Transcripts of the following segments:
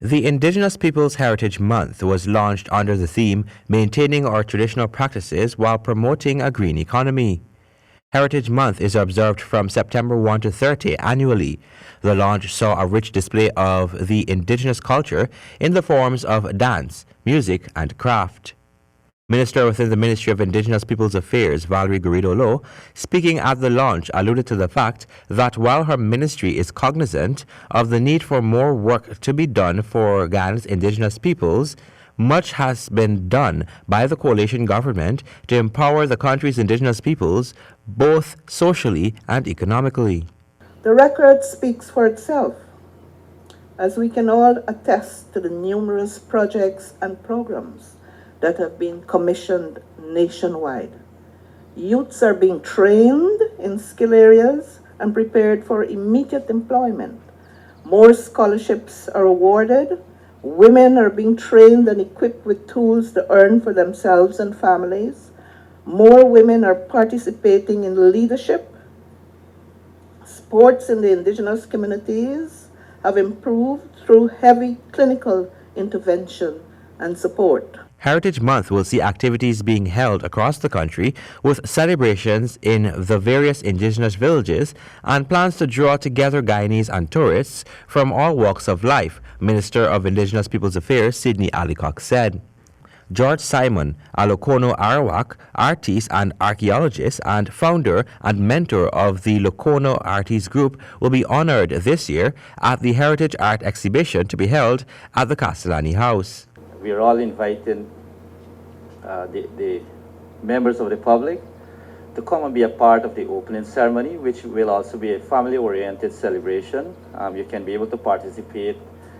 The Indigenous Peoples Heritage Month was launched under the theme Maintaining Our Traditional Practices While Promoting a Green Economy. Heritage Month is observed from September 1 to 30 annually. The launch saw a rich display of the indigenous culture in the forms of dance, music, and craft. Minister within the Ministry of Indigenous Peoples Affairs, Valerie Garrido-Low, speaking at the launch, alluded to the fact that while her ministry is cognizant of the need for more work to be done for Ghana's indigenous peoples, much has been done by the coalition government to empower the country's indigenous peoples, both socially and economically. The record speaks for itself, as we can all attest to the numerous projects and programs that have been commissioned nationwide. Youths are being trained in skill areas and prepared for immediate employment. More scholarships are awarded. Women are being trained and equipped with tools to earn for themselves and families. More women are participating in leadership. Sports in the indigenous communities have improved through heavy clinical intervention and support. Heritage Month will see activities being held across the country with celebrations in the various indigenous villages and plans to draw together Guyanese and tourists from all walks of life, Minister of Indigenous Peoples Affairs Sidney Allicock said. George Simon, a Lokono Arawak artist and archaeologist and founder and mentor of the Lokono Artists Group, will be honored this year at the Heritage Art Exhibition to be held at the Castellani House. We are all inviting the members of the public to come and be a part of the opening ceremony, which will also be a family-oriented celebration. You can be able to participate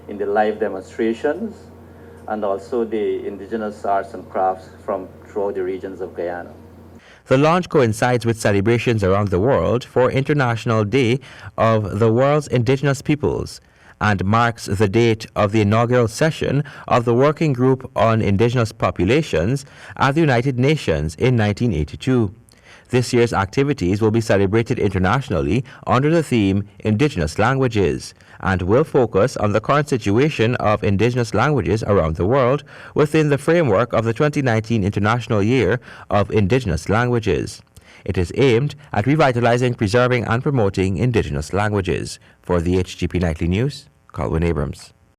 in the live demonstrations and also the indigenous arts and crafts from throughout the regions of Guyana. The launch coincides with celebrations around the world for International Day of the World's Indigenous Peoples and marks the date of the inaugural session of the Working Group on Indigenous Populations at the United Nations in 1982. This year's activities will be celebrated internationally under the theme Indigenous Languages and will focus on the current situation of indigenous languages around the world within the framework of the 2019 International Year of Indigenous Languages. It is aimed at revitalizing, preserving, and promoting indigenous languages. For the HGP Nightly News, Colwyn Abrams.